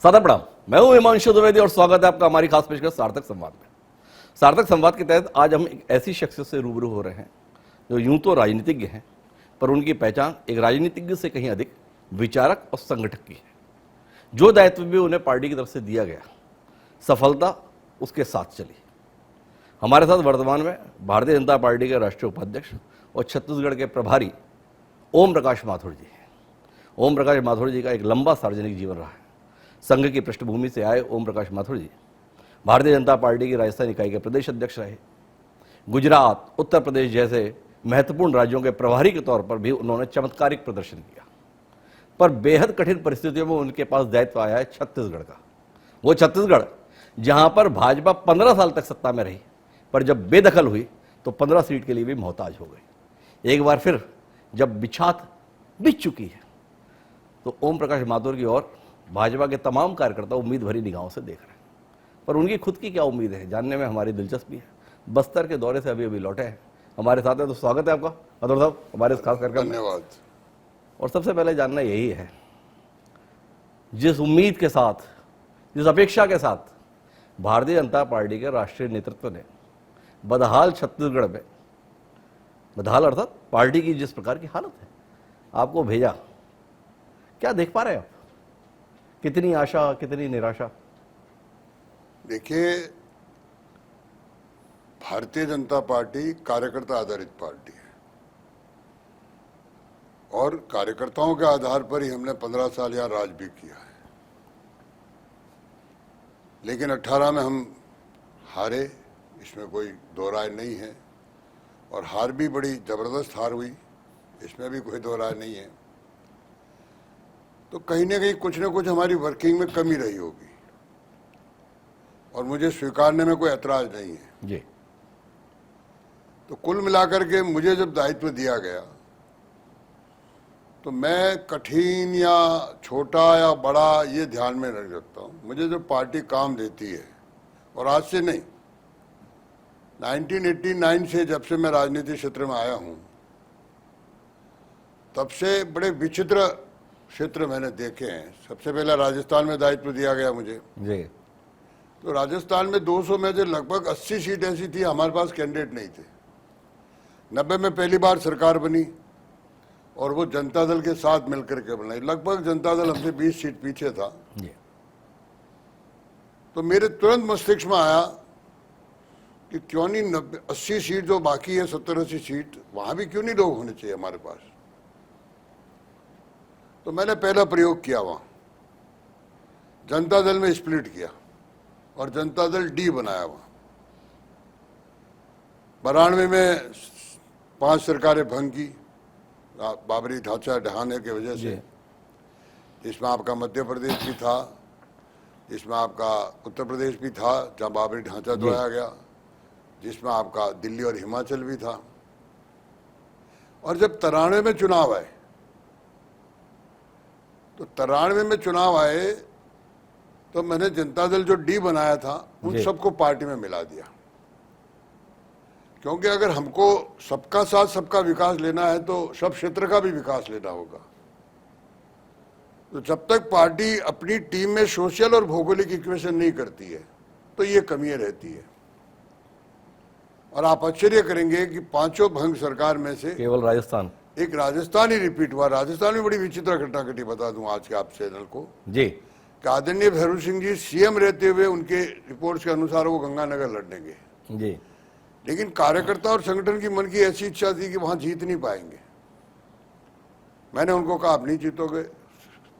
सादर प्रणाम। मैं हूं हिमांशु द्विवेदी और स्वागत है आपका हमारी खास पेशकश सार्थक संवाद में। सार्थक संवाद के तहत आज हम एक ऐसी शख्सियत से रूबरू हो रहे हैं जो यूं तो राजनीतिज्ञ हैं, पर उनकी पहचान एक राजनीतिज्ञ से कहीं अधिक विचारक और संगठक की है। जो दायित्व भी उन्हें पार्टी की तरफ से दिया गया, सफलता उसके साथ चली। हमारे साथ वर्तमान में भारतीय जनता पार्टी के राष्ट्रीय उपाध्यक्ष और छत्तीसगढ़ के प्रभारी ओम प्रकाश माथुर जी हैं। ओम प्रकाश माथुर जी का एक लंबा सार्वजनिक जीवन रहा है। संघ की पृष्ठभूमि से आए ओम प्रकाश माथुर जी भारतीय जनता पार्टी की राजस्थान इकाई के प्रदेश अध्यक्ष रहे। गुजरात, उत्तर प्रदेश जैसे महत्वपूर्ण राज्यों के प्रभारी के तौर पर भी उन्होंने चमत्कारिक प्रदर्शन किया। पर बेहद कठिन परिस्थितियों में उनके पास दायित्व आया है छत्तीसगढ़ का। वो छत्तीसगढ़ जहां पर भाजपा 15 साल तक सत्ता में रही, पर जब बेदखल हुई तो 15 सीट के लिए भी मोहताज हो गई। एक बार फिर जब बिछात बिछ चुकी है तो ओम प्रकाश माथुर की ओर भाजपा के तमाम कार्यकर्ता उम्मीद भरी निगाहों से देख रहे हैं। पर उनकी खुद की क्या उम्मीद है, जानने में हमारी दिलचस्पी है। बस्तर के दौरे से अभी अभी लौटे हैं, हमारे साथ है, तो स्वागत है आपका माथुर साहब हमारे इस खास कार्यक्रम में। धन्यवाद। और सबसे पहले जानना यही है, जिस उम्मीद के साथ, जिस अपेक्षा के साथ भारतीय जनता पार्टी के राष्ट्रीय नेतृत्व ने बदहाल छत्तीसगढ़ में, बदहाल अर्थात पार्टी की जिस प्रकार की हालत है, आपको भेजा, क्या देख पा रहे हैं आप? कितनी आशा, कितनी निराशा? देखिए, भारतीय जनता पार्टी कार्यकर्ता आधारित पार्टी है और कार्यकर्ताओं के आधार पर ही हमने 15 साल यहाँ राज भी किया है। लेकिन 18 में हम हारे, इसमें कोई दो राय नहीं है, और हार भी बड़ी जबरदस्त हार हुई, इसमें भी कोई दो राय नहीं है। तो कहीं ना कहीं कुछ ना कुछ हमारी वर्किंग में कमी रही होगी और मुझे स्वीकारने में कोई ऐतराज नहीं है जी। तो कुल मिलाकर के मुझे जब दायित्व दिया गया तो मैं कठिन या छोटा या बड़ा ये ध्यान में नहीं रखता हूँ। मुझे जो पार्टी काम देती है, और आज से नहीं, 1989 से जब से मैं राजनीतिक क्षेत्र में आया हूँ तब से बड़े विचित्र क्षेत्र मैंने देखे हैं। सबसे पहले राजस्थान में दायित्व दिया गया मुझे जी। तो राजस्थान में 200 में से लगभग 80 सीट ऐसी थी हमारे पास कैंडिडेट नहीं थे। 90 में पहली बार सरकार बनी और वो जनता दल के साथ मिलकर के बनाई। लगभग जनता दल हमसे 20 सीट पीछे था जी। तो मेरे तुरंत मस्तिष्क में आया कि क्यों नहीं 80 सीट जो बाकी है, 70-80 सीट, वहां भी क्यों नहीं लोग होने चाहिए हमारे पास। तो मैंने पहला प्रयोग किया, वहां जनता दल में स्प्लिट किया और जनता दल डी बनाया। वहां 92 में 5 सरकारें भंग की बाबरी ढांचा ढहाने की वजह से। इसमें आपका मध्य प्रदेश भी था, इसमें आपका उत्तर प्रदेश भी था जहां बाबरी ढांचा ढहाया गया, जिसमें आपका दिल्ली और हिमाचल भी था। और जब 93 में चुनाव आए तो 93 में चुनाव आए तो मैंने जनता दल जो डी बनाया था उन सबको पार्टी में मिला दिया, क्योंकि अगर हमको सबका साथ सबका विकास लेना है तो सब क्षेत्र का भी विकास लेना होगा। तो जब तक पार्टी अपनी टीम में सोशल और भौगोलिक इक्वेशन नहीं करती है तो ये कमियां रहती है। और आप आश्चर्य करेंगे कि 5 भंग सरकार में से केवल राजस्थान, एक राजस्थान ही रिपीट हुआ। राजस्थान में बड़ी विचित्र घटना घटी, बता दूं आज के आप चैनल को जी। कि आदरणीय भैरू सिंह जी सीएम रहते हुए उनके रिपोर्ट्स के अनुसार वो गंगानगर लड़ने गए जी। लेकिन कार्यकर्ता और संगठन की मन की ऐसी इच्छा थी कि वहां जीत नहीं पाएंगे। मैंने उनको कहा आप नहीं जीतोगे,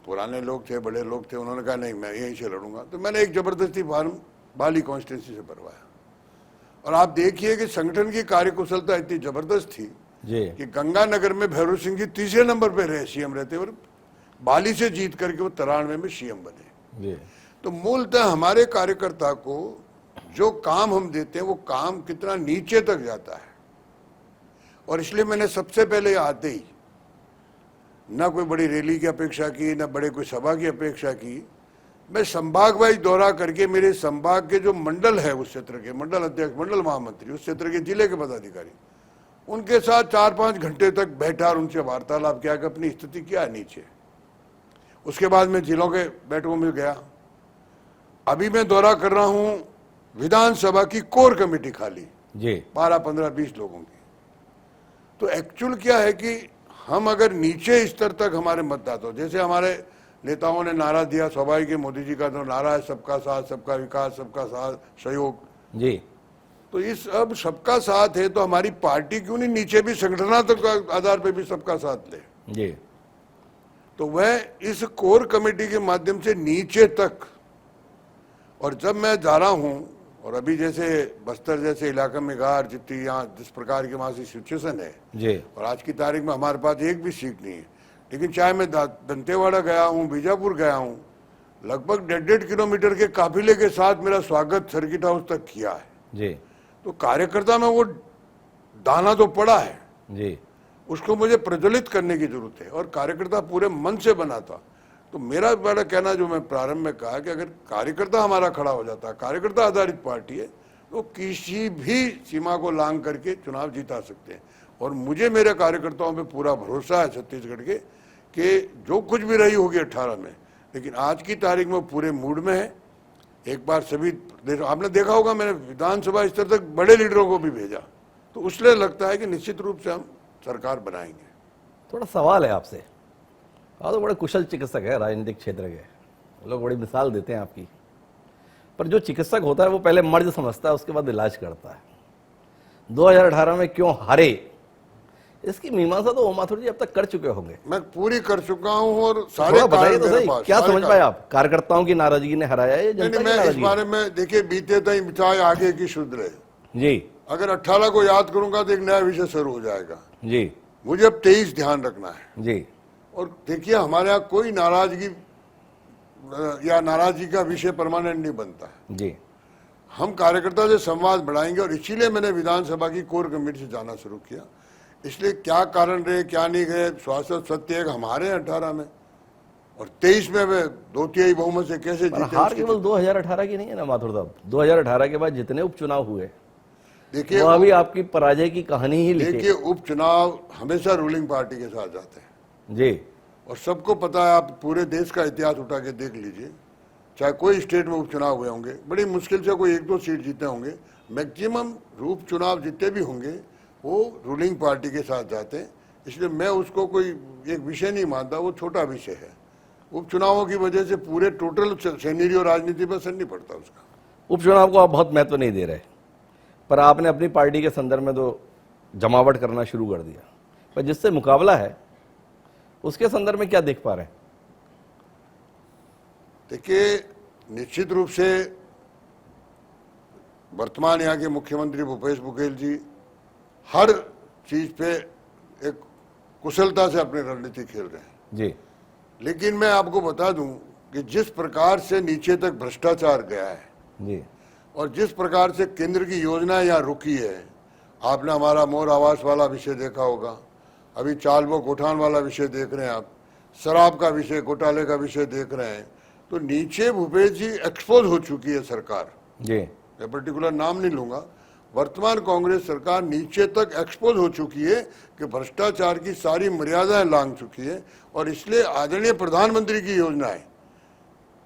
पुराने लोग थे, बड़े लोग थे, उन्होंने कहा नहीं मैं यहीं से लड़ूंगा। तो मैंने एक जबरदस्ती फार्म बाली कॉन्स्टिट्यूंसी से भरवाया और आप देखिए कि संगठन की कार्यकुशलता इतनी जबरदस्त थी कि गंगानगर में भैरू सिंह जी तीसरे नंबर पे रहे सीएम रहते हुए, बाली से जीत करके वो 93 में सीएम बने। तो मूलतः हमारे कार्यकर्ता को जो काम हम देते हैं वो काम कितना नीचे तक जाता है। और इसलिए मैंने सबसे पहले आते ही ना कोई बड़ी रैली की अपेक्षा की, ना बड़े कोई सभा की अपेक्षा की। मैं संभाग वाइज दौरा करके मेरे संभाग के जो मंडल है, उस क्षेत्र के मंडल अध्यक्ष, मंडल महामंत्री, उस क्षेत्र के जिले के पदाधिकारी, उनके साथ 4-5 घंटे तक बैठा और उनसे वार्तालाप किया कि अपनी स्थिति क्या है नीचे। उसके बाद मैं जिलों के बैठकों में गया, अभी मैं दौरा कर रहा हूं विधानसभा की कोर कमेटी खाली जी 12, 15, 20 लोगों की। तो एक्चुअल क्या है कि हम अगर नीचे स्तर तक हमारे मतदाता, जैसे हमारे नेताओं ने नारा दिया, स्वाभाविक है, मोदी जी का तो नारा है सबका साथ, सबका विकास, सबका साथ सहयोग। जी तो इस अब सबका साथ है तो हमारी पार्टी क्यों नहीं नीचे भी संगठनात्मक आधार पर भी सबका साथ ले। जी तो वह इस कोर कमेटी के माध्यम से नीचे तक, और जब मैं जा रहा हूं, और अभी जैसे बस्तर जैसे इलाके में गार जितनी यहाँ जिस प्रकार की वहां से सिचुएशन है, जी और आज की तारीख में हमारे पास एक भी सीट नहीं है, लेकिन चाहे मैं दंतेवाड़ा गया हूं, बीजापुर गया हूं, लगभग 1.5 किलोमीटर के काफिले के साथ मेरा स्वागत सर्किट हाउस तक किया है। जी तो कार्यकर्ता में वो दाना तो पड़ा है, जी उसको मुझे प्रज्वलित करने की जरूरत है, और कार्यकर्ता पूरे मन से बना था। तो मेरा बड़ा कहना, जो मैं प्रारंभ में कहा कि अगर कार्यकर्ता हमारा खड़ा हो जाता, कार्यकर्ता आधारित पार्टी है, तो किसी भी सीमा को लांघ करके चुनाव जीता सकते हैं। और मुझे मेरे कार्यकर्ताओं पे पूरा भरोसा है छत्तीसगढ़ के कि जो कुछ भी रही होगी 18 में, लेकिन आज की तारीख में पूरे मूड में है। एक बार सभी आपने देखा होगा, मैंने विधानसभा स्तर तक बड़े लीडरों को भी भेजा, तो उसलिए लगता है कि निश्चित रूप से हम सरकार बनाएंगे। थोड़ा सवाल है आपसे, आप तो बड़े कुशल चिकित्सक है राजनीतिक क्षेत्र के, लोग बड़ी मिसाल देते हैं आपकी, पर जो चिकित्सक होता है वो पहले मर्ज समझता है, उसके बाद इलाज करता है। 2018 में क्यों हारे, इसकी मीमांसा तो ओम माथुर जी अब तक कर चुके होंगे। मैं पूरी कर चुका हूँ, और सारे बताइए तो मेरे सही, पास, क्या सारे समझ पाए आप? कार्यकर्ताओं की नाराजगी ने हराया है या जनता की मैं इस नाराजगी? बारे में देखिए, बीते तय मिठाई आगे की शुद्ध रहे। जी अगर 18 को याद करूंगा तो एक नया विषय शुरू हो जाएगा। जी मुझे अब 23 ध्यान रखना है। जी और देखिए, हमारे यहाँ कोई नाराजगी या नाराजगी का विषय परमानेंट नहीं बनता है। जी हम कार्यकर्ता से संवाद बढ़ाएंगे, और इसीलिए मैंने विधानसभा की कोर कमेटी से जाना शुरू किया। इसलिए क्या कारण रहे, क्या नहीं गए, शाश्वत सत्य है हमारे 18 में, और 23 में वे 2/3 बहुमत से कैसे पर जीते। हार केवल 2018 की नहीं है ना माथुर साहब, 2018 के बाद जितने उपचुनाव हुए देखिए, वो अभी आपकी पराजय की कहानी ही लिखे। देखिए, उपचुनाव हमेशा रूलिंग पार्टी के साथ जाते हैं, जी और सबको पता है। आप पूरे देश का इतिहास उठा के देख लीजिए, चाहे कोई स्टेट में उपचुनाव हुए होंगे, बड़ी मुश्किल से कोई 1-2 सीट जीते होंगे, मैक्सिमम उपचुनाव जितने भी होंगे वो रूलिंग पार्टी के साथ जाते हैं। इसलिए मैं उसको कोई एक विषय नहीं मानता, वो छोटा विषय है। उपचुनावों की वजह से पूरे टोटल सिनेरियो और राजनीति पर असर नहीं पड़ता उसका। उपचुनाव को आप बहुत महत्व नहीं दे रहे, पर आपने अपनी पार्टी के संदर्भ में तो जमावट करना शुरू कर दिया, पर जिससे मुकाबला है उसके संदर्भ में क्या देख पा रहे हैं? देखिए, निश्चित रूप से वर्तमान यहाँ के मुख्यमंत्री भूपेश बघेल जी हर चीज पे एक कुशलता से अपनी रणनीति खेल रहे हैं। जी लेकिन मैं आपको बता दूं कि जिस प्रकार से नीचे तक भ्रष्टाचार गया है, जी और जिस प्रकार से केंद्र की योजनाएं यहाँ रुकी है, आपने हमारा मोर आवास वाला विषय देखा होगा, अभी चालबो कोठान वाला विषय देख रहे हैं आप, शराब का विषय, घोटाले का विषय देख रहे हैं। तो नीचे भूपेश जी एक्सपोज हो चुकी है सरकार, जी मैं पर्टिकुलर नाम नहीं लूंगा। वर्तमान कांग्रेस सरकार नीचे तक एक्सपोज हो चुकी है कि भ्रष्टाचार की सारी मर्यादाएं लांघ चुकी है, और इसलिए आदरणीय प्रधानमंत्री की योजनाएं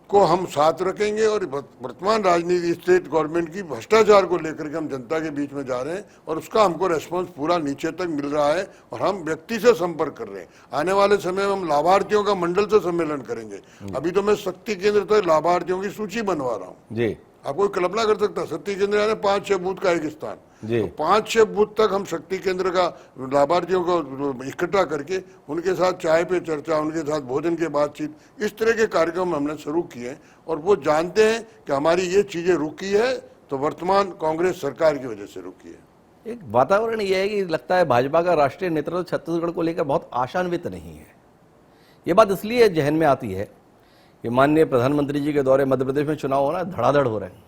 को हम साथ रखेंगे। और वर्तमान राजनीति स्टेट गवर्नमेंट की भ्रष्टाचार को लेकर के हम जनता के बीच में जा रहे हैं, और उसका हमको रेस्पॉन्स पूरा नीचे तक मिल रहा है, और हम व्यक्ति से संपर्क कर रहे हैं। आने वाले समय में हम लाभार्थियों का मंडल से सम्मेलन करेंगे। अभी तो मैं शक्ति केंद्र तक लाभार्थियों की सूची बनवा रहा हूँ। जी आप कोई कल्पना कर सकता, शक्ति केंद्र यानी 5-6 बूथ का एक स्थान, जी तो 5-6 बूथ तक हम शक्ति केंद्र का लाभार्थियों को इकट्ठा करके उनके साथ चाय पे चर्चा, उनके साथ भोजन के बातचीत, इस तरह के कार्यक्रम हमने शुरू किए हैं। और वो जानते हैं कि हमारी ये चीजें रुकी है तो वर्तमान कांग्रेस सरकार की वजह से रुकी है। एक वातावरण यह है कि लगता है भाजपा का राष्ट्रीय नेतृत्व छत्तीसगढ़ को लेकर बहुत आशान्वित नहीं है। ये बात इसलिए जहन में आती है कि माननीय प्रधानमंत्री जी के दौरे मध्य प्रदेश में चुनाव होना है, धड़ाधड़ हो रहे हैं,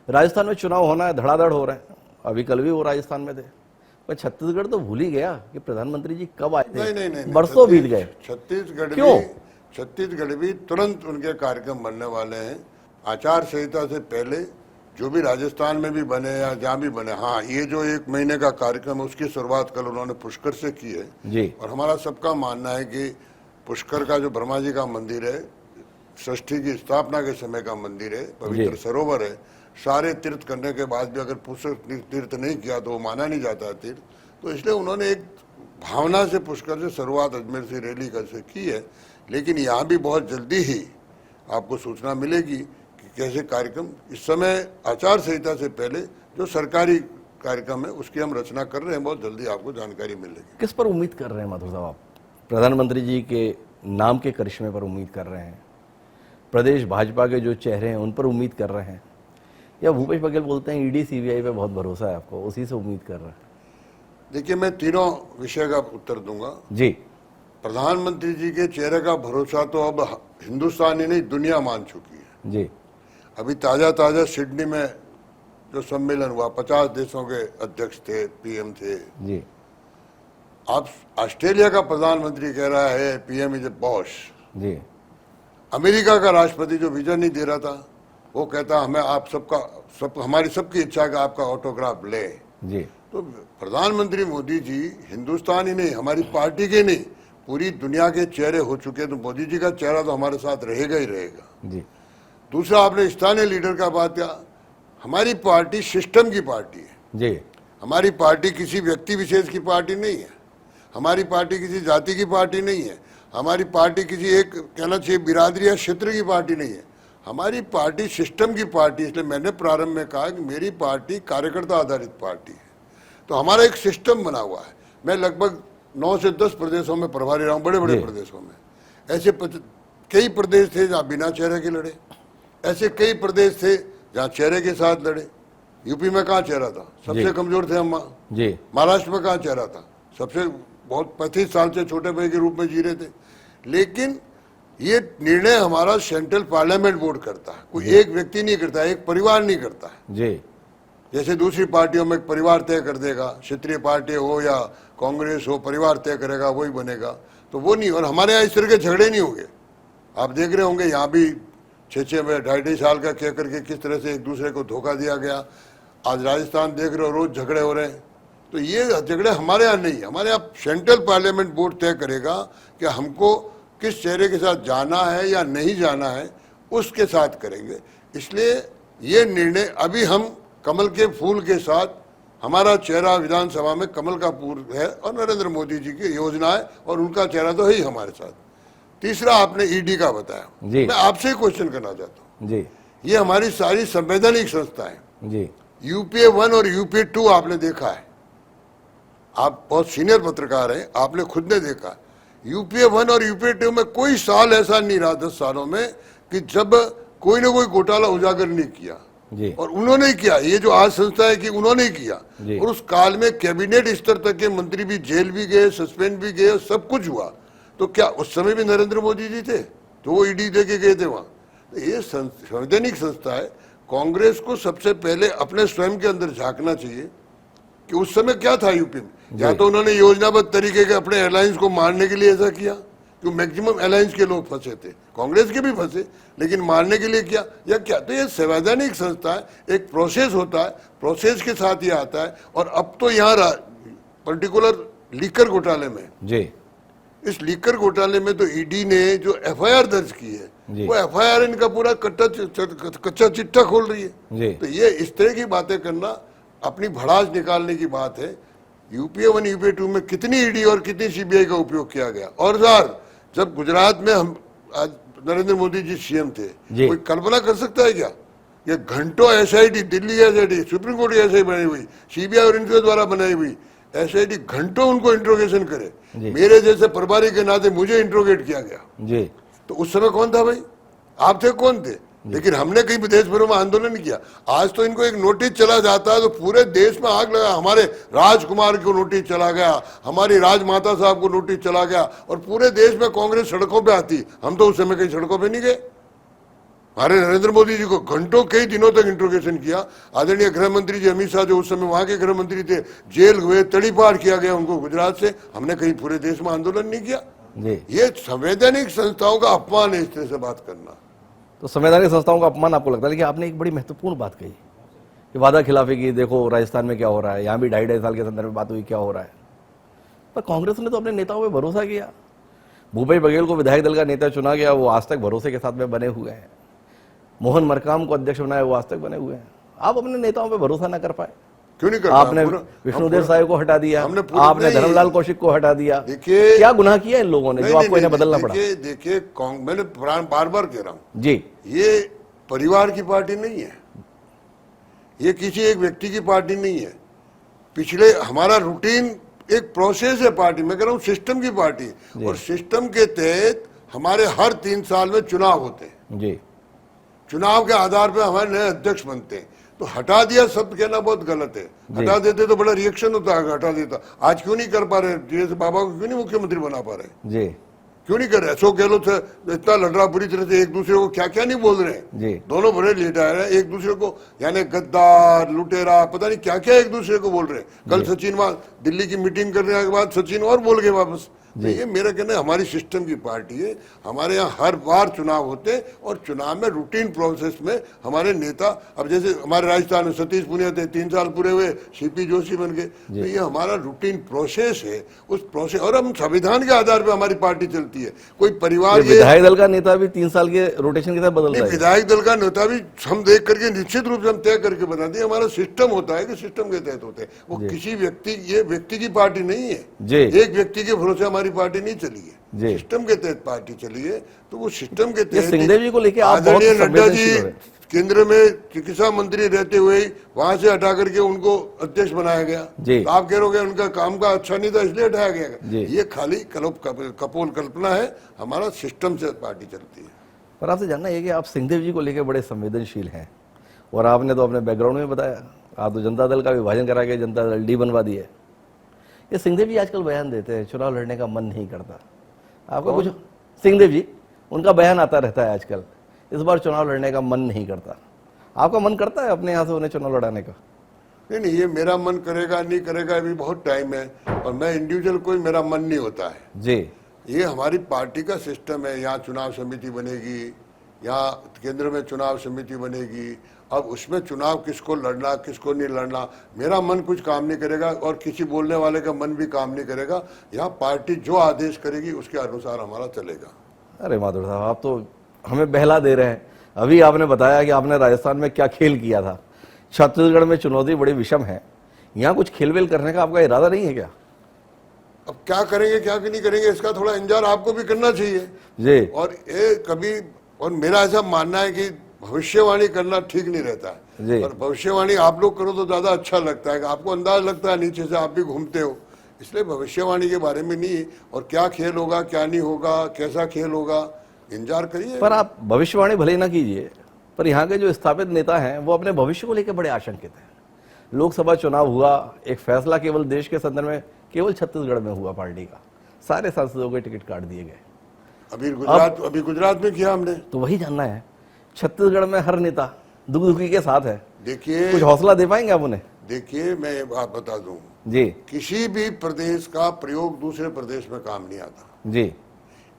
राजस्थान में चुनाव होना है, धड़ाधड़ हो रहे हैं, अभी कल भी वो राजस्थान में थे, पर छत्तीसगढ़ तो भूल ही गया कि प्रधानमंत्री जी कब आए थे। नहीं, बरसों बीत गए। छत्तीसगढ़ भी तुरंत उनके कार्यक्रम बनने वाले हैं। आचार संहिता से पहले जो भी राजस्थान में भी बने या जहाँ भी बने, हाँ, ये जो 1 महीने का कार्यक्रम है उसकी शुरुआत कल उन्होंने पुष्कर से की है जी। और हमारा सबका मानना है कि पुष्कर का जो ब्रह्मा जी का मंदिर है, षष्ठी की स्थापना के समय का मंदिर है, पवित्र जी। सरोवर है। सारे तीर्थ करने के बाद भी अगर पुष्कर तीर्थ नहीं किया तो वो माना नहीं जाता है तीर्थ। तो इसलिए उन्होंने एक भावना से पुष्कर से शुरुआत अजमेर से रैली कर से की है। लेकिन यहाँ भी बहुत जल्दी ही आपको सूचना मिलेगी कि कैसे कार्यक्रम, इस समय आचार संहिता से पहले जो सरकारी कार्यक्रम है उसकी हम रचना कर रहे हैं, बहुत जल्दी आपको जानकारी मिलेगी। किस पर उम्मीद कर रहे हैं माथुर साहब आप? प्रधानमंत्री जी के नाम के करिश्मे पर उम्मीद कर रहे हैं, प्रदेश भाजपा के जो चेहरे हैं उन पर उम्मीद कर रहे हैं, या भूपेश बघेल बोलते हैं ईडी सीबीआई पे बहुत भरोसा है आपको, उसी से उम्मीद कर रहे हैं? देखिए, मैं तीनों विषय का उत्तर दूंगा। जी। प्रधानमंत्री जी के चेहरे का भरोसा तो अब हिंदुस्तान ही नहीं दुनिया मान चुकी है। जी। अभी ताजा सिडनी में जो सम्मेलन हुआ, 50 देशों के अध्यक्ष थे, पीएम थे। जी। अब ऑस्ट्रेलिया का प्रधानमंत्री कह रहा है पीएम इज ए बॉस। जी। अमेरिका का राष्ट्रपति जो वीजा नहीं दे रहा था वो कहता हमें आप हमारी सबकी इच्छा का आपका ऑटोग्राफ ले। जी। तो प्रधानमंत्री मोदी जी हिंदुस्तान ही नहीं, हमारी पार्टी के नहीं, पूरी दुनिया के चेहरे हो चुके। तो मोदी जी का चेहरा तो हमारे साथ रहेगा ही रहेगा। जी। दूसरा, आपने स्थानीय लीडर का बात किया। हमारी पार्टी सिस्टम की पार्टी है। जी। हमारी पार्टी किसी व्यक्ति विशेष की पार्टी नहीं है। हमारी पार्टी किसी जाति की पार्टी नहीं है। हमारी पार्टी किसी एक कहना चाहिए बिरादरी या क्षेत्र की पार्टी नहीं है। हमारी पार्टी सिस्टम की पार्टी। इसलिए मैंने प्रारंभ में कहा कि मेरी पार्टी कार्यकर्ता आधारित पार्टी है। तो हमारा एक सिस्टम बना हुआ है। मैं लगभग 9 से 10 प्रदेशों में प्रभारी रहा हूँ, बड़े बड़े प्रदेशों में। ऐसे कई प्रदेश थे जहाँ बिना चेहरे के लड़े, ऐसे कई प्रदेश थे जहाँ चेहरे के साथ लड़े। यूपी में कहाँ चेहरा था, सबसे कमजोर थे हम। जी। महाराष्ट्र में कहाँ चेहरा था, सबसे बहुत 35 साल से छोटे भाई के रूप में जी रहे थे। लेकिन ये निर्णय हमारा सेंट्रल पार्लियामेंट बोर्ड करता है, कोई एक व्यक्ति नहीं करता है, एक परिवार नहीं करता है। जी। जैसे दूसरी पार्टियों में एक परिवार तय कर देगा, क्षेत्रीय पार्टी हो या कांग्रेस हो, परिवार तय करेगा वही बनेगा, तो वो नहीं। और हमारे यहाँ इस तरह के झगड़े नहीं होंगे। आप देख रहे होंगे यहाँ भी 6-6 में 2.5 साल का कह करके किस तरह से एक दूसरे को धोखा दिया गया। आज राजस्थान देख रहे हो, रोज झगड़े हो रहे हैं। तो ये झगड़े हमारे यहाँ नहीं है। हमारे यहाँ सेंट्रल पार्लियामेंट बोर्ड तय करेगा कि हमको किस चेहरे के साथ जाना है या नहीं जाना है, उसके साथ करेंगे। इसलिए ये निर्णय अभी हम कमल के फूल के साथ, हमारा चेहरा विधानसभा में कमल का फूल है और नरेंद्र मोदी जी की योजना है और उनका चेहरा तो है ही हमारे साथ। तीसरा, आपने ईडी का बताया, मैं आपसे ही क्वेश्चन करना चाहता हूँ। जी। ये हमारी सारी संवैधानिक संस्थाएं, जी। यूपीए 1 और यूपीए 2 आपने देखा है। आप बहुत सीनियर पत्रकार हैं, आपने खुद ने देखा। यूपीए 1 और यूपीए 2 में कोई साल ऐसा नहीं रहा 10 सालों में कि जब कोई ना कोई घोटाला उजागर नहीं किया। जी। और उन्होंने किया। ये जो आज संस्था है कि उन्होंने किया। और उस काल में कैबिनेट स्तर तक के मंत्री भी जेल भी गए, सस्पेंड भी गए, सब कुछ हुआ। तो क्या उस समय भी नरेंद्र मोदी जी थे? तो वो ईडी दे के गए थे वहां। तो ये संवैधानिक संस्था है। कांग्रेस को सबसे पहले अपने स्वयं के अंदर झांकना चाहिए कि उस समय क्या था यूपी में। या तो उन्होंने योजनाबद्ध तरीके के अपने एलायंस को मारने के लिए ऐसा किया, क्यों मैक्सिमम अलायंस के लोग फंसे थे, कांग्रेस के भी फंसे, लेकिन मारने के लिए किया या क्या? तो ये संवैधानिक संस्था है, एक प्रोसेस होता है, प्रोसेस के साथ ये आता है। और अब तो यहाँ पर्टिकुलर लीकर घोटाले में जी। इस लीकर घोटाले में तो ईडी ने जो एफआईआर दर्ज की है, वो एफआईआर इनका पूरा कच्चा चिट्ठा खोल रही है। तो ये इस तरह की बातें करना अपनी भड़ास निकालने की बात है। यूपीए 1 यूपीए 2 में कितनी ईडी और कितनी सीबीआई का उपयोग किया गया। और सर, जब गुजरात में हम आज नरेंद्र मोदी जी सीएम थे, कोई कल्पना कर सकता है क्या ये घंटों SIT, Delhi SIT, supreme court SIT बनी हुई, सीबीआई और इनके द्वारा बनाई हुई एसआईटी घंटों उनको इंट्रोगेशन करे। मेरे जैसे प्रभारी के नाते मुझे इंट्रोगेट किया गया जी। तो उस समय कौन था भाई? आप थे, कौन थे? लेकिन हमने कहीं विदेश भरों में आंदोलन नहीं किया। आज तो इनको एक नोटिस चला जाता है तो पूरे देश में आग लगा। हमारे राजकुमार को नोटिस चला गया, हमारी राजमाता साहब को नोटिस चला गया, और पूरे देश में कांग्रेस सड़कों पे आती। हम तो उस समय कहीं सड़कों पे नहीं गए। हमारे नरेंद्र मोदी जी को घंटों कई दिनों तक इंट्रोगेशन किया। आदरणीय गृह मंत्री जी अमित शाह जो उस समय वहां के गृह मंत्री थे, जेल हुए, तड़ीपार किया गया उनको गुजरात से। हमने कहीं पूरे देश में आंदोलन नहीं किया। ये संवैधानिक संस्थाओं का अपमान है इस तरह से बात करना। तो संवैधानिक संस्थाओं का अपमान आपको लगता है? लेकिन आपने एक बड़ी महत्वपूर्ण बात कही कि वादा खिलाफी की, देखो राजस्थान में क्या हो रहा है, यहाँ भी 2.5 साल के संदर्भ में बात हुई क्या हो रहा है। पर कांग्रेस ने तो अपने नेताओं पे भरोसा किया। भूपेश बघेल को विधायक दल का नेता चुना गया, वो आज तक भरोसे के साथ में बने हुए हैं। मोहन मरकाम को अध्यक्ष बनाया, वो आज तक बने हुए हैं। आप अपने नेताओं पे भरोसा ना कर पाए। क्यों नहीं कर आपने विष्णुदेव साय को हटा दिया, आपने धर्मलाल कौशिक को हटा दिया। देखिए क्या गुनाह किया इन लोगों ने जो आपको इन्हें बदलना पड़ा? देखिए मैंने बार बार कह रहा हूं जी, ये परिवार की पार्टी नहीं है, ये किसी एक व्यक्ति की पार्टी नहीं है। पिछले हमारा रूटीन एक प्रोसेस है पार्टी, मैं कह रहा हूं सिस्टम की पार्टी है। और सिस्टम के तहत हमारे हर 3 साल में चुनाव होते हैं जी। चुनाव के आधार पर हमारे नए अध्यक्ष बनते हैं। तो हटा दिया शब्द कहना बहुत गलत है। हटा देते तो बड़ा रिएक्शन होता है, हटा देता। आज क्यों नहीं कर पा रहे, जैसे बाबा को क्यों नहीं मुख्यमंत्री बना पा रहे जी, क्यों नहीं कर रहे? अशोक गहलोत इतना लड़ रहा बुरी तरह से, एक दूसरे को क्या क्या नहीं बोल रहे हैं जी। दोनों बड़े लीडर हैं, एक दूसरे को यानी गद्दार लुटेरा पता नहीं क्या क्या एक दूसरे को बोल रहे हैं। कल सचिन वहां दिल्ली की मीटिंग करने के बाद सचिन और बोल गए वापस। तो ये मेरा कहना है हमारी सिस्टम की पार्टी है। हमारे यहाँ हर बार चुनाव होते हैं और चुनाव में रूटीन प्रोसेस में हमारे नेता, अब जैसे हमारे राजस्थान में सतीश पुनिया थे, 3 साल पूरे हुए, सीपी जोशी बन गए। तो ये हमारा रूटीन प्रोसेस है, उस प्रोसेस, और हम संविधान के आधार पर हमारी पार्टी चलती है। कोई परिवार विधायक दल का नेता भी 3 साल के रोटेशन के साथ बदलता है। विधायक दल का नेता भी हम देख करके निश्चित रूप से हम तय करके बनाते हैं। हमारा सिस्टम होता है कि सिस्टम के तहत होते हैं। वो किसी व्यक्ति, ये व्यक्ति की पार्टी नहीं है, एक व्यक्ति के भरोसे हमारी पार्टी नहीं चली है, सिस्टम के तहत पार्टी चली है। तो वो सिस्टम के तहत सिंहदेव जी को लेके आप बहुत आदरणीय नड्डा जी संवेदनशील हैं। केंद्र में चिकित्सा मंत्री रहते हुए वहां से हटा करके उनको अध्यक्ष बनाया गया। तो आप कह रहे उनका काम का अच्छा नहीं था इसलिए हटाया गया। ये खाली कपोल कल्पना है। हमारा सिस्टम से पार्टी चलती है। पर आपसे जानना है कि आप सिंहदेव जी को लेकर बड़े संवेदनशील हैं, और आपने तो अपने बैकग्राउंड में बताया, आप तो जनता दल का विभाजन करा के जनता दल डी बनवा दिए। ये सिंहदेव जी आजकल बयान देते हैं चुनाव लड़ने का मन नहीं करता, आपका कुछ? सिंहदेव जी, उनका बयान आता रहता है आजकल, इस बार चुनाव लड़ने का मन नहीं करता। आपका मन करता है अपने यहाँ से उन्हें चुनाव लड़ाने का? नहीं, ये मेरा मन करेगा नहीं करेगा अभी बहुत टाइम है, और मैं इंडिविजुअल कोई मेरा मन नहीं होता है जी। ये हमारी पार्टी का सिस्टम है। यहाँ चुनाव समिति बनेगी, यहाँ केंद्र में चुनाव समिति बनेगी। अब उसमें चुनाव किसको लड़ना किसको नहीं लड़ना, मेरा मन कुछ काम नहीं करेगा और किसी बोलने वाले का मन भी काम नहीं करेगा। यहाँ पार्टी जो आदेश करेगी उसके अनुसार हमारा चलेगा। अरे माधुर साहब, आप तो हमें बहला दे रहे हैं। अभी आपने बताया कि आपने राजस्थान में क्या खेल किया था। छत्तीसगढ़ में चुनौती बड़ी विषम है, यहाँ कुछ खेलवेल करने का आपका इरादा नहीं है क्या? अब क्या करेंगे क्या नहीं करेंगे इसका थोड़ा इंतजार आपको भी करना चाहिए जी। और मेरा ऐसा मानना है कि भविष्यवाणी करना ठीक नहीं रहता है। और भविष्यवाणी आप लोग करो तो ज्यादा अच्छा लगता है, आपको अंदाज लगता है, नीचे से आप भी घूमते हो, इसलिए भविष्यवाणी के बारे में नहीं। और क्या खेल होगा क्या नहीं होगा, कैसा खेल होगा, इंतजार करिए। पर आप भविष्यवाणी भले ना कीजिए, पर यहाँ के जो स्थापित नेता हैं वो अपने भविष्य को लेकर बड़े आशंकित हैं। लोकसभा चुनाव हुआ, एक फैसला केवल देश के संदर्भ में केवल छत्तीसगढ़ में हुआ, पार्टी का सारे सांसदों के टिकट काट दिए गए। अभी गुजरात में किया हमने, तो वही जानना है, छत्तीसगढ़ में हर नेता दुखी के साथ है। देखिए, कुछ हौसला दे पाएंगे आप उन्हें? देखिए, मैं ये बात बता दूं जी, किसी भी प्रदेश का प्रयोग दूसरे प्रदेश में काम नहीं आता जी।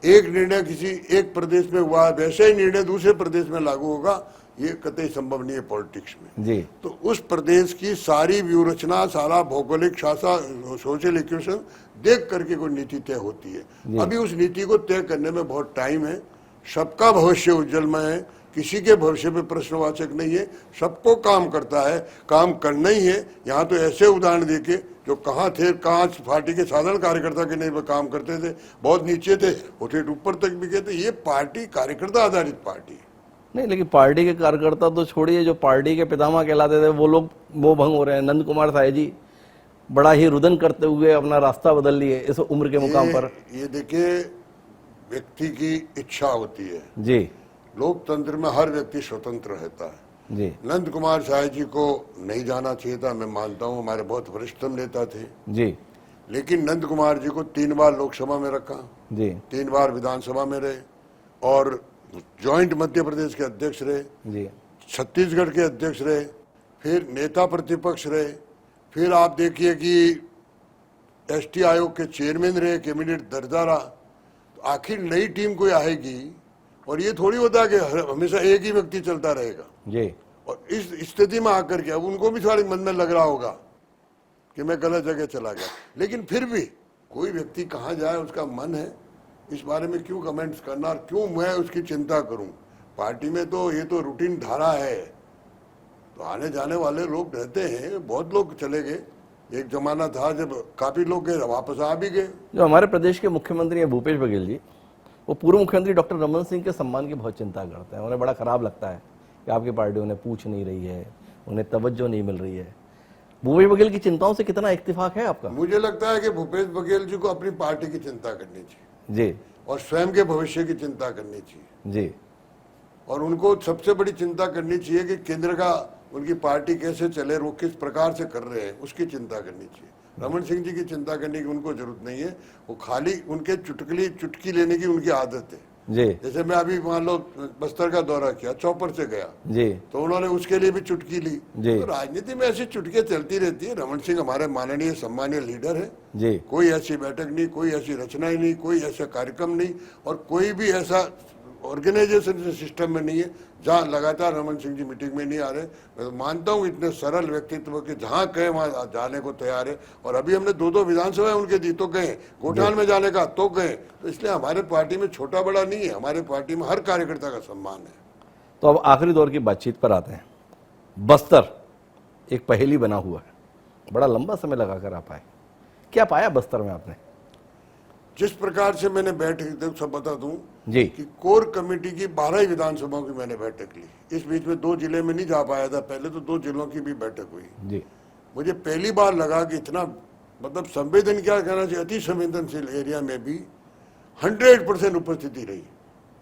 एक निर्णय किसी एक प्रदेश में हुआ, वैसे ही निर्णय दूसरे प्रदेश में लागू होगा, ये कतई संभव नहीं है पॉलिटिक्स में जी। तो उस प्रदेश की सारी व्यूहरचना, सारा भौगोलिक सोशल इक्वेशन देख करके कोई नीति तय होती है। अभी उस नीति को तय करने में बहुत टाइम है। सबका भविष्य उज्जवलमय है, किसी के भविष्य पे प्रश्नवाचक नहीं है, सबको काम करता है, काम करना ही है। यहाँ तो ऐसे उदाहरण देके जो कहाँ थे, कहाँ पार्टी के साधारण कार्यकर्ता के नहीं पे काम करते थे, बहुत नीचे थे, वो ठेठ ऊपर तक भी गए थे। ये पार्टी कार्यकर्ता आधारित पार्टी है। नहीं, लेकिन पार्टी के कार्यकर्ता तो छोड़िए, जो पार्टी के पितामह कहलाते थे वो लोग मोह भंग हो रहे हैं। नंद कुमार साय जी बड़ा ही रुदन करते हुए अपना रास्ता बदल लिए इस उम्र के मुकाम पर। ये देखिए, व्यक्ति की इच्छा होती है जी। लोकतंत्र में हर व्यक्ति स्वतंत्र रहता है जी। नंद कुमार साय जी को नहीं जाना चाहिए था, मैं मानता हूँ, हमारे बहुत वरिष्ठतम नेता थे जी। लेकिन नंद कुमार जी को 3 बार लोकसभा में रखा जी। 3 बार विधानसभा में रहे और जॉइंट मध्य प्रदेश के अध्यक्ष रहे जी। छत्तीसगढ़ के अध्यक्ष रहे, फिर नेता प्रतिपक्ष रहे, फिर आप देखिए कि एसटी आयोग के चेयरमैन रहे, कैबिनेट दर्जा रहा। तो आखिर नई टीम कोई आएगी और ये थोड़ी होता है कि हमेशा एक ही व्यक्ति चलता रहेगा जी। और इस स्थिति में आकर के अब उनको भी थोड़ी मन में लग रहा होगा कि मैं गलत जगह चला गया, लेकिन फिर भी कोई व्यक्ति कहाँ जाए उसका मन है, इस बारे में क्यों कमेंट्स करना और क्यों मैं उसकी चिंता करूं? पार्टी में तो ये तो रूटीन धारा है, तो आने जाने वाले लोग रहते हैं, बहुत लोग चले गए। एक जमाना था जब काफी लोग गए, वापस आ भी गए। जो हमारे प्रदेश के मुख्यमंत्री हैं भूपेश बघेल जी, वो पूर्व मुख्यमंत्री डॉक्टर रमन सिंह के सम्मान की बहुत चिंता करते हैं। उन्हें बड़ा खराब लगता है कि आपकी पार्टी उन्हें पूछ नहीं रही है, उन्हें तवज्जो नहीं मिल रही है। भूपेश बघेल की चिंताओं से कितना इत्तेफाक है आपका? मुझे लगता है कि भूपेश बघेल जी को अपनी पार्टी की चिंता करनी चाहिए जी और स्वयं के भविष्य की चिंता करनी चाहिए, जी और उनको सबसे बड़ी चिंता करनी चाहिए कि केंद्र का उनकी पार्टी कैसे चले, वो किस प्रकार से कर रहे हैं, उसकी चिंता करनी चाहिए। रमन सिंह जी की चिंता करने की उनको जरूरत नहीं है। वो खाली उनके चुटकी लेने की उनकी आदत है। जी जैसे मैं अभी मान लो बस्तर का दौरा किया, चौपर से गया, जी तो उन्होंने उसके लिए भी चुटकी ली। जी। तो राजनीति में ऐसी चुटकियां चलती रहती है। रमन सिंह हमारे माननीय सम्मानीय लीडर है। जी कोई ऐसी बैठक नहीं, कोई ऐसी रचना ही नहीं, कोई ऐसा कार्यक्रम नहीं, और कोई भी ऐसा ऑर्गेनाइजेशन सिस्टम में नहीं है जहां लगातार रमन सिंह जी मीटिंग में नहीं आ रहे। मैं तो मानता हूं इतने सरल व्यक्तित्व के जहां कहे वहां जाने को तैयार है, और अभी हमने 2 विधानसभाएं उनके दी तो गए, गोठान में जाने का तो गए। तो इसलिए हमारे पार्टी में छोटा बड़ा नहीं है, हमारे पार्टी में हर कार्यकर्ता का सम्मान है। तो अब आखिरी दौर की बातचीत पर आते हैं। बस्तर एक पहेली बना हुआ है, बड़ा लंबा समय लगा कर आप आए, क्या पाया बस्तर में आपने? जिस प्रकार से मैंने बैठक, सब बता दूं जी कि कोर कमेटी की 12 विधानसभाओं की मैंने बैठक ली। इस बीच में 2 जिले में नहीं जा पाया था, पहले तो 2 जिलों की भी बैठक हुई। जी मुझे पहली बार लगा कि इतना मतलब संवेदन, क्या कहना चाहिए, अति संवेदनशील एरिया में भी 100% उपस्थिति रही।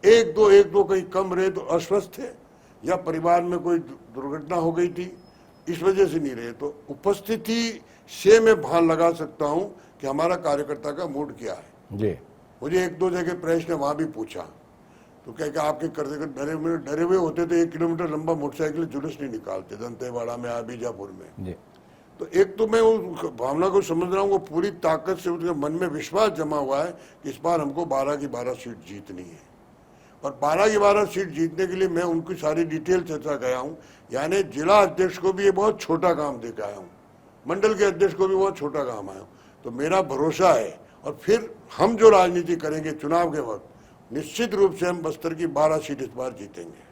एक दो कहीं कम रहे तो अस्वस्थ थे या परिवार में कोई दुर्घटना हो गई थी, इस वजह से नहीं रहे। तो उपस्थिति से मैं भान लगा सकता हूं कि हमारा कार्यकर्ता का मूड क्या है। जी मुझे 1-2 जगह प्रेस ने वहां भी पूछा, तो क्या क्या आपके करते डरे हुए होते तो 1 किलोमीटर लंबा मोटरसाइकिल जुलूस नहीं निकालते दंतेवाड़ा में या बीजापुर में। जी तो एक तो मैं उस भावना को समझ रहा हूँ, वो पूरी ताकत से उनके मन में विश्वास जमा हुआ है कि इस बार हमको 12 की 12 सीट जीतनी है। और 12 की 12 सीट जीतने के लिए मैं उनकी सारी डिटेल चर्चा गया हूँ। यानी जिला अध्यक्ष को भी ये बहुत छोटा काम दे के आया हूँ, मंडल के अध्यक्ष को भी बहुत छोटा काम आया हूँ। तो मेरा भरोसा है, और फिर हम जो राजनीति करेंगे चुनाव के वक्त, निश्चित रूप से हम बस्तर की 12 सीट इस बार जीतेंगे।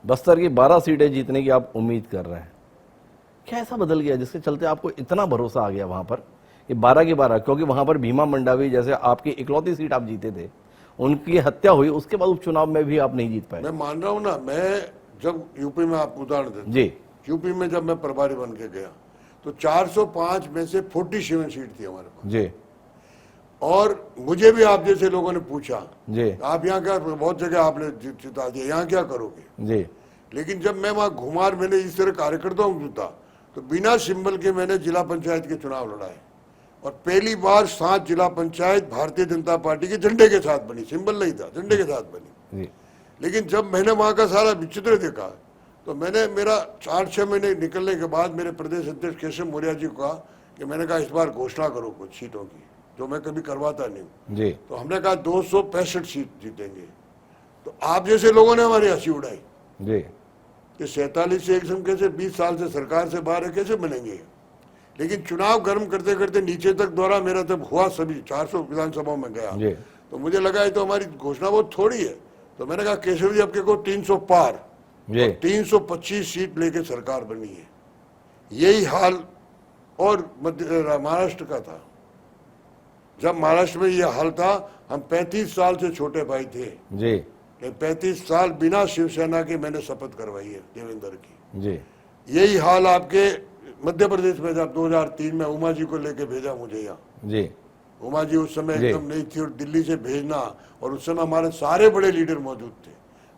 बस्तर की 12 सीटें जीतने की आप उम्मीद कर रहे हैं, क्या ऐसा बदल गया जिसके चलते आपको इतना भरोसा आ गया वहां पर कि 12 की 12? क्योंकि वहां पर भीमा मंडावी जैसे आपकी इकलौती सीट आप जीते थे, उनकी हत्या हुई, उसके बाद उपचुनाव में भी आप नहीं जीत पाए। मैं मान रहा हूँ ना, मैं जब यूपी में, आप उदाहरण देते, जी यूपी में जब मैं प्रभारी बन के गया तो 405 में से 47 सीट थी हमारे पास। जी और मुझे भी आप जैसे लोगों ने पूछा, जी आप यहाँ क्या, बहुत जगह आपने जिता दिया, यहाँ क्या करोगे? जी लेकिन जब मैं वहां घुमार, मैंने इस तरह कार्यकर्ताओं को जुटा, तो बिना सिंबल के मैंने जिला पंचायत के चुनाव लड़ाए, और पहली बार 7 जिला पंचायत भारतीय जनता पार्टी के झंडे के साथ बनी, सिंबल नहीं था, झंडे के साथ बनी। जी लेकिन जब मैंने वहां का सारा विचित्र देखा, तो मैंने, मेरा 4-6 महीने निकलने के बाद मेरे प्रदेश अध्यक्ष केशव मौर्य जी को कहा कि मैंने कहा इस बार घोषणा करो कुछ सीटों की, जो मैं कभी करवाता नहीं हूँ। जी तो हमने कहा 265 सीट जीतेंगे। तो आप जैसे लोगों ने हमारी हंसी उड़ाई जी कि 47 से एक संख्या से 20 साल से सरकार से बाहर है, कैसे बनेंगे? लेकिन चुनाव गर्म करते करते नीचे तक दौरा मेरा जब हुआ, सभी 400 विधानसभाओं में गया, जी तो मुझे लगा ये तो हमारी घोषणा बहुत थोड़ी है। तो मैंने कहा केशव जी आपके को 300 पार, जी 325 सीट लेके सरकार बनी है। यही हाल और महाराष्ट्र का था। जब महाराष्ट्र में यह हाल था, हम 35 साल से छोटे भाई थे, जी 35 साल बिना शिवसेना के मैंने शपथ करवाई है देवेंद्र की। जी यही हाल आपके मध्य प्रदेश में, जब 2003 में उमा जी को लेके भेजा मुझे यहाँ, जी उमा जी उस समय जी। एकदम नहीं थी, और दिल्ली से भेजना, और उस समय हमारे सारे बड़े लीडर मौजूद थे।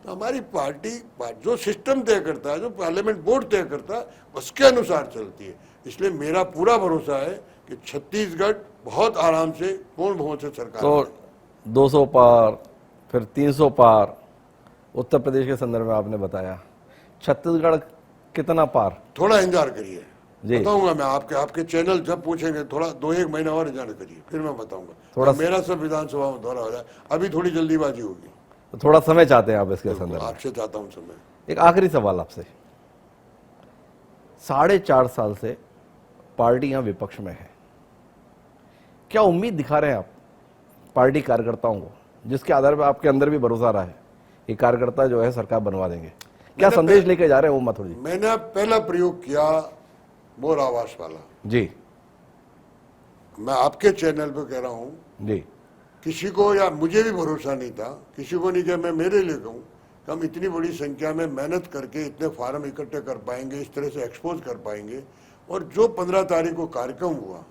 तो हमारी पार्टी जो सिस्टम तय करता है, जो पार्लियामेंट बोर्ड तय करता है, उसके अनुसार चलती है। इसलिए मेरा पूरा भरोसा है कि छत्तीसगढ़ बहुत आराम से पूर्ण बहुमत से सरकार तो 200 पार, फिर 300 पार, उत्तर प्रदेश के संदर्भ में आपने बताया, छत्तीसगढ़ कितना पार? थोड़ा इंतजार करिए, जी। बताऊंगा मैं। आपके चैनल जब पूछेंगे, थोड़ा 2-1 महीना और इंतजार करिए, फिर मैं बताऊंगा। थोड़ा मेरा सब विधानसभा में दौरा हो जाए, अभी थोड़ी जल्दीबाजी होगी, तो थोड़ा समय चाहते हैं आप इसके संदर्भ में। आपसे चाहता हूँ समय। एक आखिरी सवाल आपसे, 4.5 साल से पार्टी यहां विपक्ष में है, क्या उम्मीद दिखा रहे हैं आप पार्टी कार्यकर्ताओं को जिसके आधार पर आपके अंदर भी भरोसा रहा है कि कार्यकर्ता जो है सरकार बनवा देंगे। क्या संदेश लेके जा रहे हैं ओम माथुर जी? मैंने पहला प्रयोग किया मोर आवास वाला जी मैं आपके चैनल पे कह रहा हूं, जी किसी को या मुझे भी भरोसा नहीं था, किसी को नहीं, कि मैं मेरे लिए कहूं कि हम इतनी बड़ी संख्या में मेहनत करके इतने फार्म इकट्ठे कर पाएंगे, इस तरह से एक्सपोज कर पाएंगे। और जो 15 तारीख को कार्यक्रम हुआ,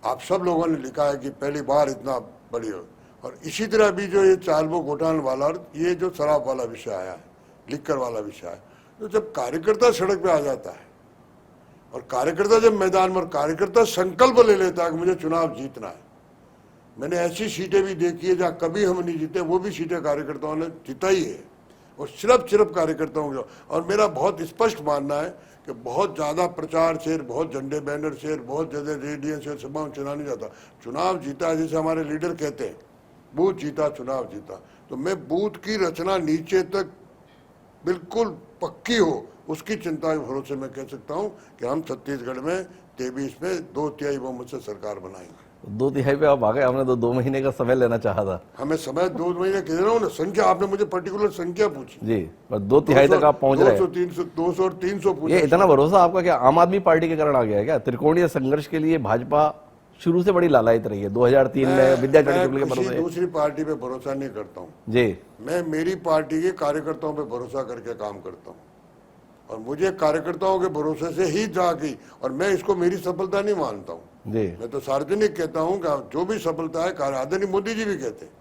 आप सब लोगों ने लिखा है कि पहली बार इतना बड़ी हो। और इसी तरह भी जो ये चालबो घोटाला वाला और ये जो शराब वाला विषय आया है, लिक्कर वाला विषय है, तो जब कार्यकर्ता सड़क पे आ जाता है और कार्यकर्ता जब मैदान में, और कार्यकर्ता संकल्प ले लेता है कि मुझे चुनाव जीतना है। मैंने ऐसी सीटें भी देखी है जहाँ कभी हम नहीं जीते, वो भी सीटें कार्यकर्ताओं ने जिताई है, और सिर्फ कार्यकर्ताओं को। और मेरा बहुत स्पष्ट मानना है कि बहुत ज़्यादा प्रचार से, बहुत झंडे बैनर से, बहुत ज़्यादा रेडियो से सभाओं चुनाव नहीं जाता। चुनाव जीता, जैसे हमारे लीडर कहते हैं, बूथ जीता चुनाव जीता। तो मैं बूथ की रचना नीचे तक बिल्कुल पक्की हो, उसकी चिंता के भरोसे मैं कह सकता हूं कि हम छत्तीसगढ़ में 23 में 2/3 बहुमत से सरकार बनाएंगे। 2/3 पे आप आ गए, हमने तो 2 महीने का समय लेना चाहा था। हमें समय 2 महीने कह रहा हूँ ना, संख्या आपने मुझे पर्टिकुलर संख्या पूछी जी, पर 2/3 तक आप पहुंच रहे हैं। 200 और 300 पूछा। ये इतना भरोसा आपका क्या आम आदमी पार्टी के कारण आ गया है क्या? त्रिकोणीय संघर्ष के लिए भाजपा शुरू से बड़ी लालायित रही है। 2003 में विद्याचरण शुक्ल के मैं भरोसे। दूसरी पार्टी पे भरोसा नहीं करता हूँ जी मैं मेरी पार्टी के कार्यकर्ताओं पे भरोसा करके काम करता हूँ, और मुझे कार्यकर्ताओं के भरोसे से ही जागी, और मैं इसको मेरी सफलता नहीं मानता हूँ। जी मैं तो सार्वजनिक कहता हूँ कि जो भी सफलता है, आदरणीय मोदी जी भी कहते हैं।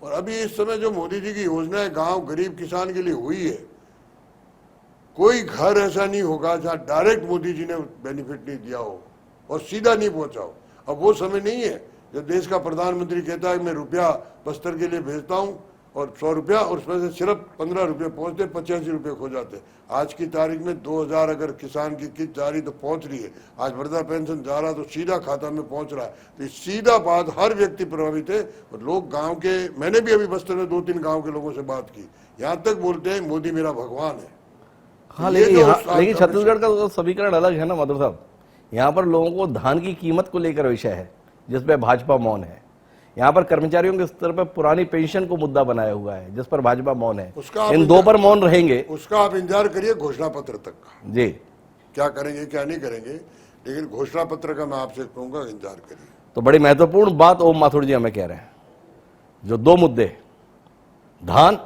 और अभी इस समय जो मोदी जी की योजना है गांव गरीब किसान के लिए हुई है, कोई घर ऐसा नहीं होगा जहां डायरेक्ट मोदी जी ने बेनिफिट नहीं दिया हो और सीधा नहीं पहुंचा हो। अब वो समय नहीं है जब देश का प्रधानमंत्री कहता है मैं रुपया बस्तर के लिए भेजता हूं और 100 रुपया, और उसमें से सिर्फ 15 रुपये पहुंचते, 85 रुपये खो जाते। आज की तारीख में 2000 अगर किसान की किस्त जा रही तो पहुंच रही है, आज वृद्धा पेंशन जा रहा तो सीधा खाता में पहुंच रहा है। तो सीधा बात, हर व्यक्ति प्रभावित है। और लोग गांव के, मैंने भी अभी बस्तर में 2-3 गांव के लोगों से बात की, यहाँ तक बोलते हैं मोदी मेरा भगवान है। हाँ, लेकिन छत्तीसगढ़ का तो समीकरण अलग है ना माथुर साहब। यहाँ पर लोगों को धान की कीमत को लेकर विषय है जिसपे भाजपा मौन है। यहाँ पर कर्मचारियों के स्तर पर पुरानी पेंशन को मुद्दा बनाया हुआ है जिस पर भाजपा मौन है। इन दो पर मौन रहेंगे। उसका आप इंतजार करिए घोषणा पत्र तक का, जी क्या करेंगे क्या नहीं करेंगे, लेकिन घोषणा पत्र का मैं आपसे कहूंगा इंतजार करिए। तो बड़ी महत्वपूर्ण बात ओम माथुर जी हमें कह रहे हैं, जो 2 मुद्दे, धान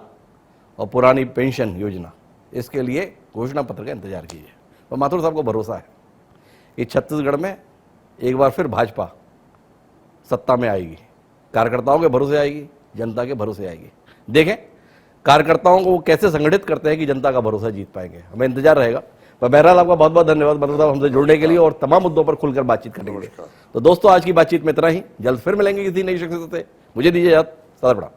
और पुरानी पेंशन योजना, इसके लिए घोषणा पत्र का इंतजार कीजिए। तो माथुर साहब को भरोसा है कि छत्तीसगढ़ में एक बार फिर भाजपा सत्ता में आएगी, कार्यकर्ताओं के भरोसे आएगी, जनता के भरोसे आएगी। देखें कार्यकर्ताओं को वो कैसे संगठित करते हैं कि जनता का भरोसा जीत पाएंगे। हमें इंतजार रहेगा। पर बहरहाल आपका बहुत बहुत धन्यवाद माथुर साहब हमसे जुड़ने के लिए और तमाम मुद्दों पर खुलकर बातचीत करने के लिए। तो दोस्तों आज की बातचीत में इतना ही, जल्द फिर मिलेंगे किसी नई शख्सियत से। मुझे दीजिए इजाजत, सदा प्रणाम।